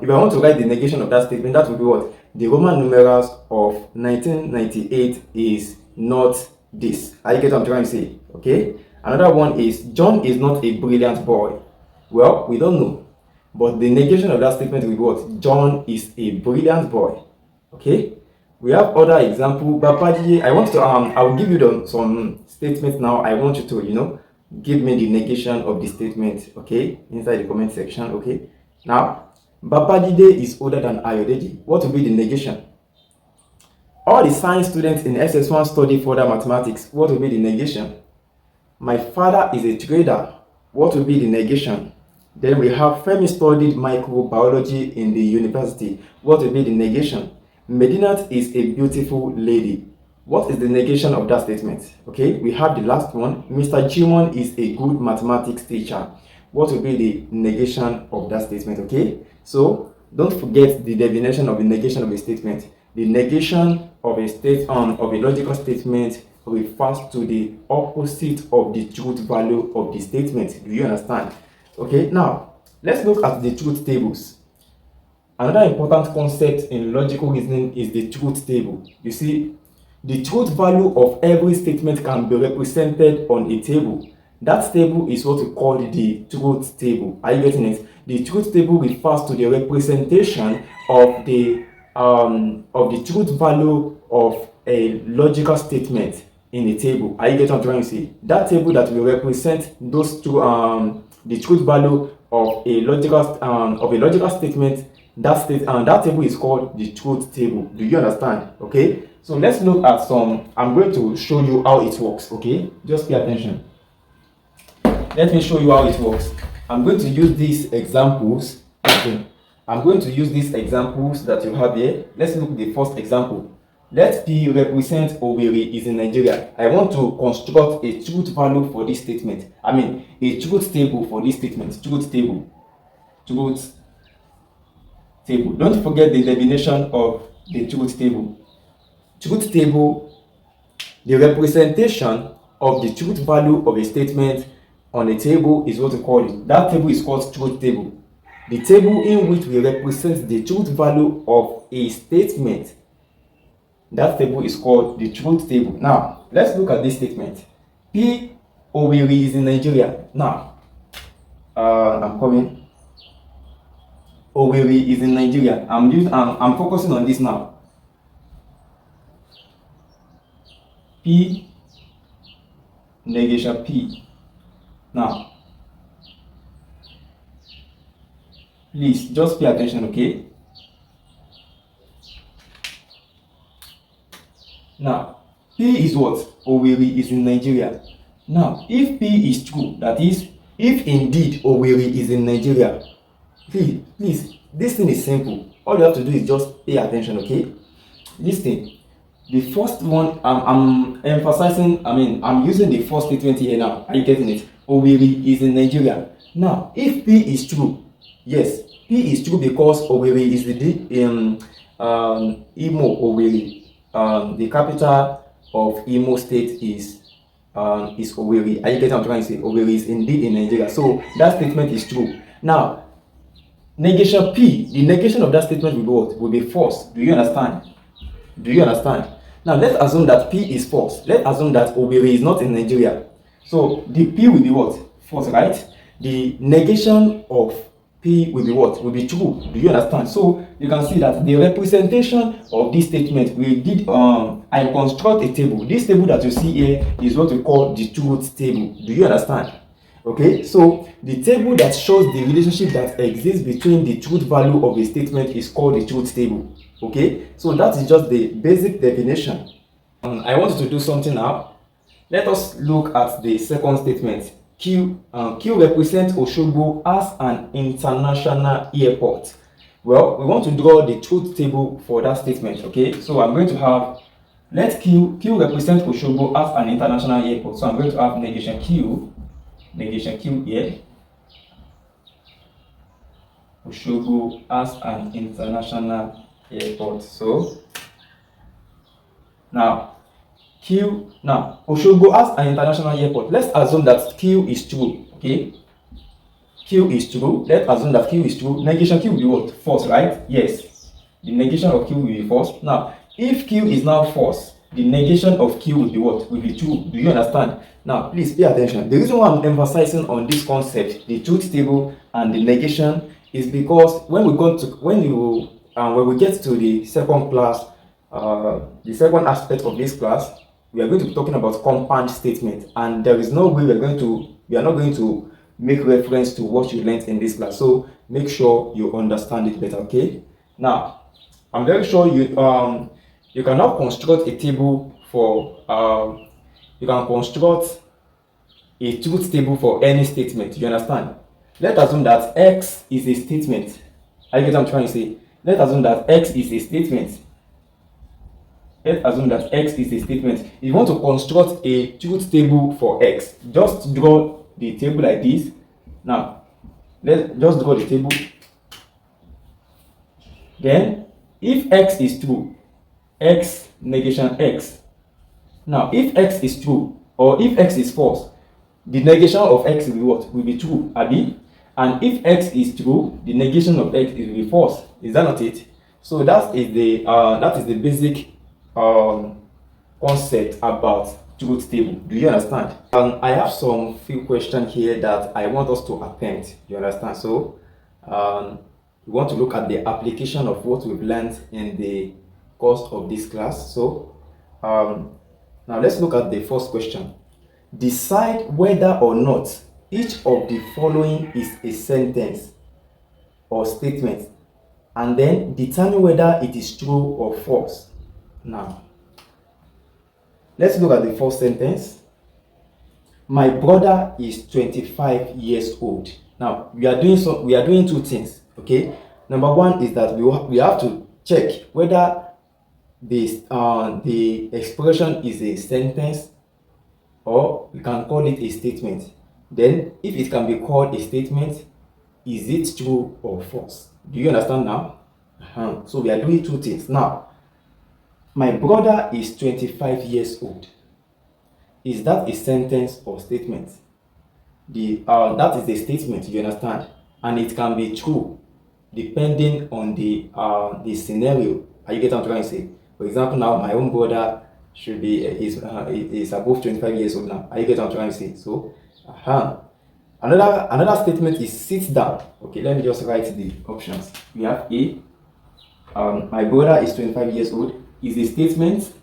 if I want to write the negation of that statement, that will be what? The Roman numerals of 1998 is not this. Are you getting what I'm trying to say? Okay. Another one is John is not a brilliant boy. Well, we don't know. But the negation of that statement will be what? John is a brilliant boy. Okay. We have other example. Babaji, I want to I will give you some statements now. I want you to give me the negation of the statement. Okay, inside the comment section. Okay. Now, Babajide is older than Ayodeji. What will be the negation? All the science students in SS1 study further mathematics. What will be the negation? My father is a trader. What will be the negation? Then we have Femi studied microbiology in the university. What will be the negation? Medinat is a beautiful lady. What is the negation of that statement? Okay, we have the last one. Mr. Jimon is a good mathematics teacher. What will be the negation of that statement? Okay, so don't forget the definition of the negation of a statement. The negation of a logical statement refers to the opposite of the truth value of the statement. Do you understand? Okay, now let's look at the truth tables. Another important concept in logical reasoning is the truth table. You see, the truth value of every statement can be represented on a table. That table is what we call the truth table. Are you getting it? The truth table refers to the representation of the truth value of a logical statement in a table. Are you getting what I'm trying to say? That table that will represent those two the truth value of a logical statement. That table is called the truth table. Do you understand? Okay, so let's look at some. I'm going to show you how it works. Okay, just pay attention. Let me show you how it works. I'm going to use these examples. Okay. I'm going to use these examples that you have here. Let's look at the first example. Let P represent Owerri is in Nigeria. I want to construct a truth value for this statement. I mean, a truth table for this statement. Truth table. Truth table. Don't forget the definition of the truth table. Truth table, the representation of the truth value of a statement on a table is what we call it. That table is called truth table. The table in which we represent the truth value of a statement, that table is called the truth table. Now, let's look at this statement. P Owerri is in Nigeria. Now, I'm coming. Owerri is in Nigeria. I'm focusing on this now. P negation P. Now, please just pay attention, okay? Now, P is what? Owerri is in Nigeria. Now, if P is true, that is, if indeed Owerri is in Nigeria, please, this thing is simple. All you have to do is just pay attention, okay? Listen. The first one, I'm emphasizing, I'm using the first statement here now. Are you getting it? Owerri is in Nigeria. Now, if P is true, yes, P is true because Owerri is the Imo Owerri. The capital of Imo State is Owerri. Are you getting what I'm trying to say? Owerri is indeed in Nigeria. So that statement is true. Now, negation P, the negation of that statement will be what? Will be false. Do you understand? Do you understand? Now let's assume that P is false. Let's assume that Owerri is not in Nigeria. So the P will be what? False, right? The negation of P will be what? Will be true. Do you understand? So you can see that the representation of this statement, I construct a table. This table that you see here is what we call the truth table. Do you understand? Okay, so the table that shows the relationship that exists between the truth value of a statement is called the truth table. Okay, so that is just the basic definition. I want to do something now. Let us look at the second statement. Q represents Osogbo as an international airport. Well, we want to draw the truth table for that statement. Okay, so I'm going to have, let Q represent Osogbo as an international airport. So I'm going to have negation Q here. Osogbo as an international airport. So now Osogbo as an international airport. Let's assume that Q is true. Okay, Q is true. Let's assume that Q is true. Negation Q will be what? False, right? Yes. The negation of Q will be false. Now, if Q is now false, the negation of Q will be what? Will be true. Do you understand? Now, please pay attention. The reason why I'm emphasizing on this concept, the truth table and the negation, is because when we get to the second class, the second aspect of this class, we are going to be talking about compound statement, and there is no way we are not going to make reference to what you learned in this class. So make sure you understand it better. Okay. Now, I'm very sure you cannot construct a table for you can construct a truth table for any statement. You understand? Let's assume that X is a statement. I get what I'm trying to say. Let's assume that X is a statement. Let's assume that X is a statement. If you want to construct a truth table for X, just draw the table like this. Now, let's just draw the table. Then, if X is true, X negation X. Now, if X is true or if X is false, the negation of X will be what? Will be true, Abi. And if X is true, the negation of X will be false. Is that not it? So that is the basic concept about truth table. Do you understand? I have some few questions here that I want us to attempt. You understand? So we want to look at the application of what we've learned in the course of this class. So now let's look at the first question. Decide whether or not each of the following is a sentence or statement, and then determine whether it is true or false. Now, let's look at the first sentence. My brother is 25 years old. Now, we are doing two things, okay? Number one is that we have to check whether the expression is a sentence or we can call it a statement. Then, if it can be called a statement, is it true or false? Do you understand now? So we are doing two things. Now, my brother is 25 years old. Is that a sentence or statement? That is a statement, you understand? And it can be true depending on the scenario. Are you getting what I'm trying to say? For example, now my own brother should be is above 25 years old now. Are you getting what I'm trying to say? So, another statement is sit down. Okay, let me just write the options. We have A. My brother is 25 years old. Is a statement.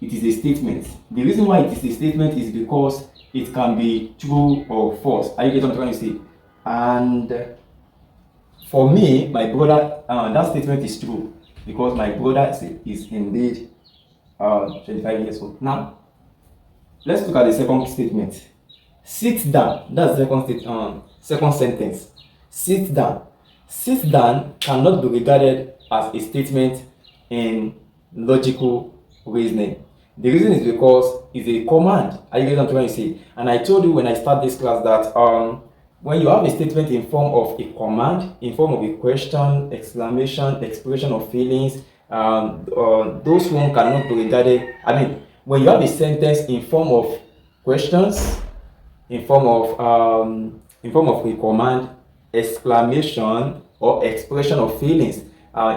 It is a statement. The reason why it is a statement is because it can be true or false. Are you getting what I'm trying to say? And for me, my brother, that statement is true because my brother is indeed 25 years old. Now, let's look at the second statement. Sit down. That's the second sentence. Sit down. Sit down cannot be regarded as a statement in logical reasoning. The reason is because it's a command. Are you getting what I'm trying to say? And I told you when I start this class that when you have a statement in form of a command, in form of a question, exclamation, expression of feelings, those one cannot be regarded. I mean, when you have a sentence in form of questions, in form of a command, exclamation, or expression of feelings,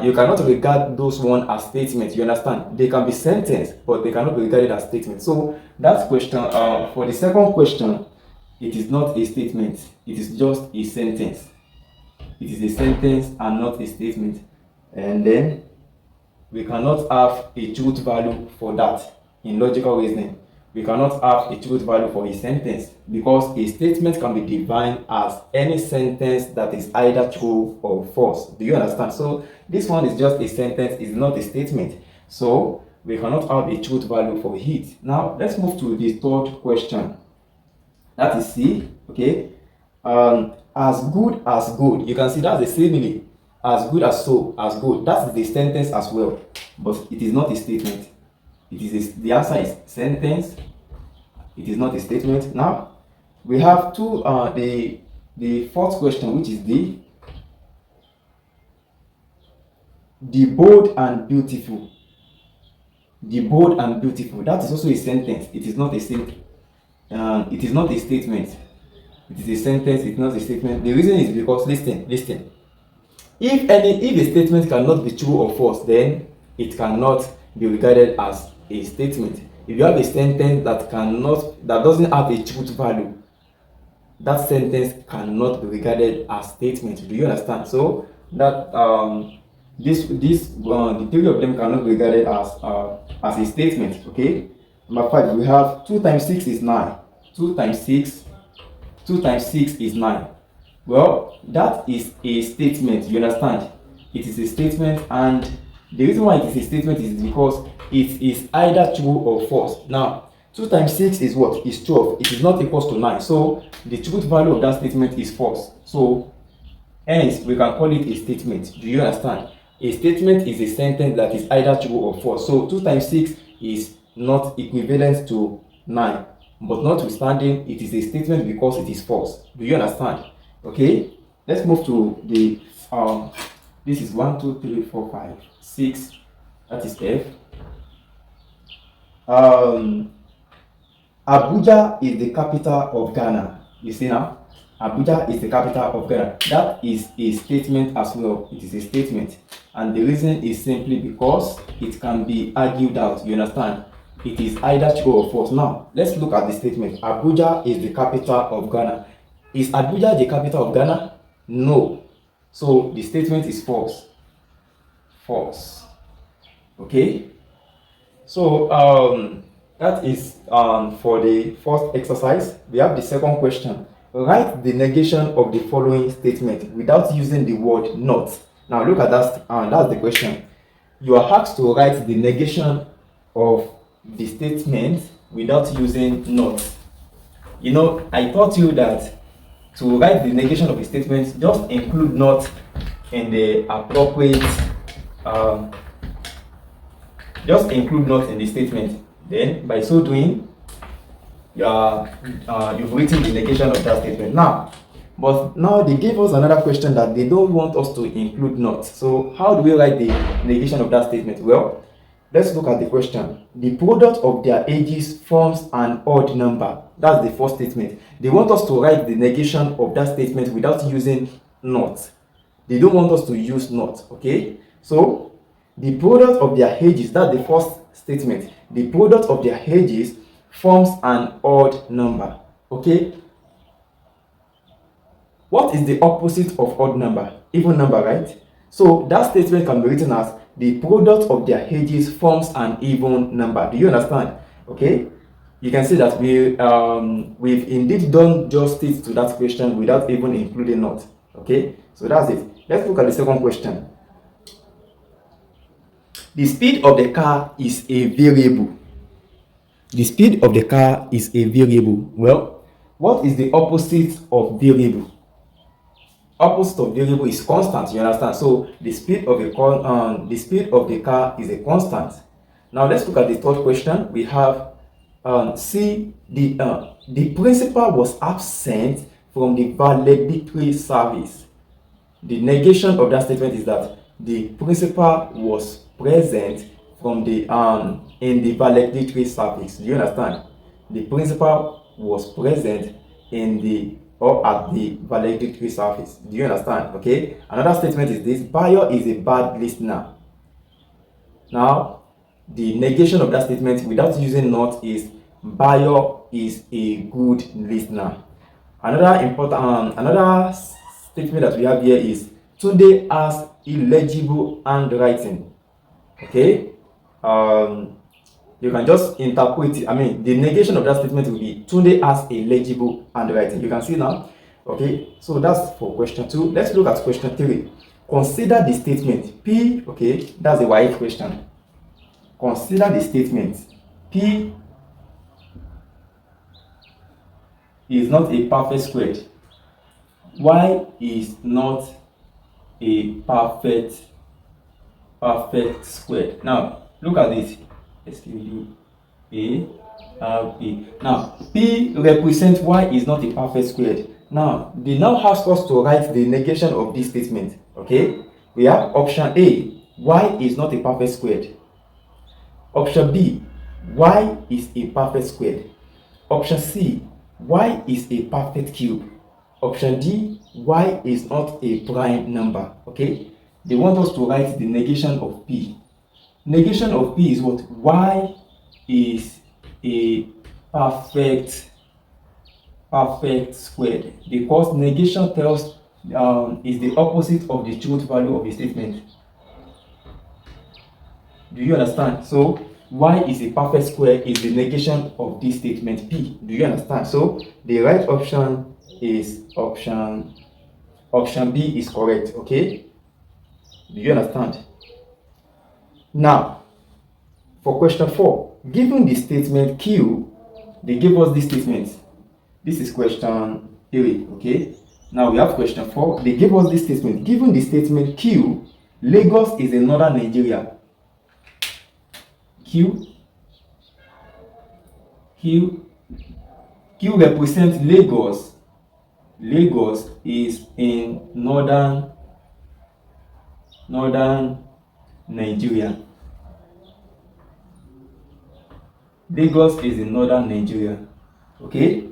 you cannot regard those one as statements. You understand? They can be sentence, but they cannot be regarded as statements. So that's question. For the second question, it is not a statement. It is just a sentence. It is a sentence and not a statement. And then we cannot have a truth value for that in logical reasoning. We cannot have a truth value for a sentence because a statement can be defined as any sentence that is either true or false. Do you understand? So this one is just a sentence, it's not a statement. So we cannot have a truth value for it. Now let's move to the third question. That is C. Okay. As good as good. You can see that's the simile. As good as so, as good. That's the sentence as well, but it is not a statement. The answer is sentence. It is not a statement. Now we have the fourth question, which is the bold and beautiful. The bold and beautiful. That is also a sentence. It is not a statement. It is not a statement. It is a sentence. It's not a statement. The reason is because listen. If a statement cannot be true or false, then it cannot be regarded as a statement. If you have a sentence that doesn't have a truth value, that sentence cannot be regarded as statement. Do you understand? So that the three of them cannot be regarded as a statement. Okay. Number 5, we have 2 times 6 is 9. 2 times 6 is 9. Well, that is a statement. You understand? It is a statement, and the reason why it is a statement is because it is either true or false. Now, 2 times 6 is what? Is 12. It is not equals to 9. So the truth value of that statement is false. So hence we can call it a statement. Do you understand? A statement is a sentence that is either true or false. So 2 times 6 is not equivalent to 9. But notwithstanding, it is a statement because it is false. Do you understand? Okay, let's move to the this is 1 2 3 4 5 6, that is F. Abuja is the capital of Ghana. You see now, Abuja is the capital of Ghana. That is a statement as well. It is a statement, and the reason is simply because it can be argued out. You understand? It is either true or false. Now let's look at the statement. Abuja is the capital of Ghana. Is Abuja the capital of Ghana? No. So the statement is false. False. Okay. So that is for the first exercise. We have the second question. Write the negation of the following statement without using the word not. Now look at that. That's the question. You are asked to write the negation of the statement without using not. You know, I taught you that to write the negation of a statement, just include not in the appropriate. Just include not in the statement. Then, by so doing, you've written the negation of that statement. But now they gave us another question that they don't want us to include not. So how do we write the negation of that statement? Well, let's look at the question. The product of their ages forms an odd number. That's the first statement. They want us to write the negation of that statement without using not. They don't want us to use not. Okay? So the product of their ages, that's the first statement. The product of their ages forms an odd number. Okay? What is the opposite of odd number? Even number, right? So that statement can be written as the product of their ages forms an even number. Do you understand? Okay? You can see that we've indeed done justice to that question without even including not. Okay? So that's it. Let's look at the second question. The speed of the car is a variable. The speed of the car is a variable. Well, what is the opposite of variable? Opposite of variable is constant. You understand? So the speed of the car is a constant. Now let's look at the third question. We have the principal was absent from the valedictory service. The negation of that statement is that the principal was present from the in the valedictory service. Do you understand? The principal was present in the or at the valedictory service. Do you understand? Okay. Another statement is this: Bayo is a bad listener. Now, the negation of that statement without using not is Bayo is a good listener. Another statement that we have here is Tunde has illegible handwriting. Okay, you can just interpret it. I mean, the negation of that statement will be Tunde has a legible handwriting. You can see now. Okay, so that's for question 2. Let's look at question 3. Consider the statement P. Okay, that's a wide question. Consider the statement P is not a perfect square. Y is not a perfect square. Now look at this. Now P represents Y is not a perfect square. Now they now ask us to write the negation of this statement. Okay, we have option A, Y is not a perfect square. Option B, Y is a perfect square. Option C, Y is a perfect cube. Option D, Y is not a prime number. Okay, they want us to write the negation of P. Negation of P is what? Y is a perfect squared, because negation tells is the opposite of the truth value of a statement. Do you understand? So Y is a perfect square is the negation of this statement P. Do you understand? So the right option is option B is correct. Okay, do you understand? Now for question 4, given the statement Q they gave us this statement. This is question 3, okay? Now we have question 4. They gave us this statement. Given the statement Q, Lagos is in northern Nigeria. Q represents Lagos. Lagos is in northern Nigeria. Lagos is in northern Nigeria. Okay?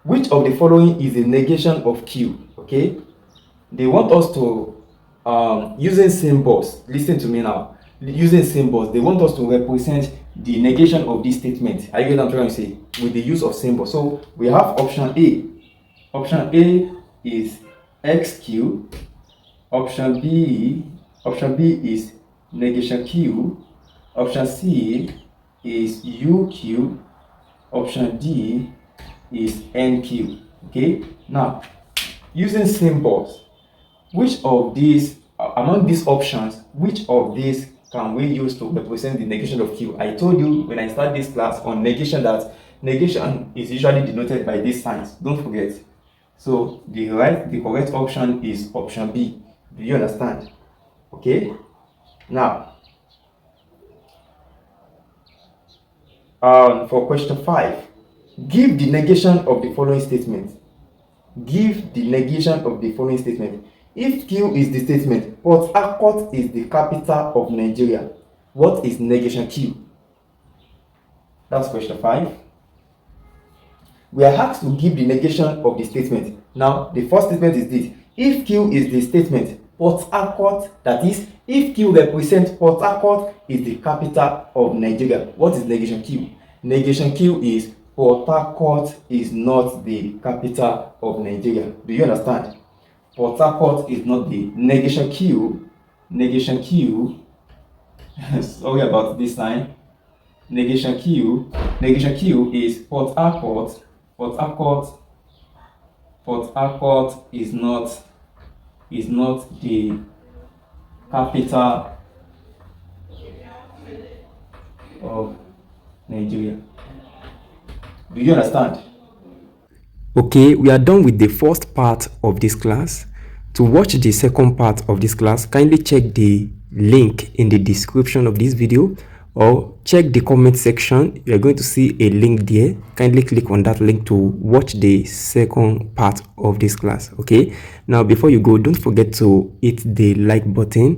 Which of the following is a negation of Q? Okay? They want us to using symbols. Listen to me now. Using symbols, they want us to represent the negation of this statement. Are you getting what I'm trying to say? With the use of symbols. So we have option A. Option A is XQ. Option B is negation Q. Option C is UQ. Option D is NQ. Okay? Now, using symbols, which of these, among these options, which of these can we use to represent the negation of Q? I told you when I started this class on negation that negation is usually denoted by these signs. Don't forget. So the correct option is option B. Do you understand? Okay. Now, for question 5, give the negation of the following statement. Give the negation of the following statement. If Q is the statement, Port Harcourt is the capital of Nigeria, what is negation Q? That's question 5. We are asked to give the negation of the statement. Now, the first statement is this. If Q is the statement, Port Harcourt, that is, if Q represents Port Harcourt is the capital of Nigeria, what is negation Q? Negation Q is Port Harcourt is not the capital of Nigeria. Do you understand? Port Harcourt is not the negation Q. Negation Q. Sorry about this sign. Negation Q. Negation Q is Port Harcourt. Port Harcourt is not the capital of Nigeria. Do you understand? Okay, we are done with the first part of this class. To watch the second part of this class, kindly check the link in the description of this video or check the comment section. You are going to see a link there. Kindly click on that link to watch the second part of this class. Okay, now before you go, don't forget to hit the like button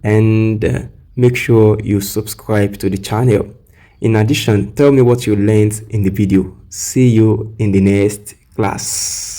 and make sure you subscribe to the channel. In addition, tell me what you learned in the video. See you in the next class.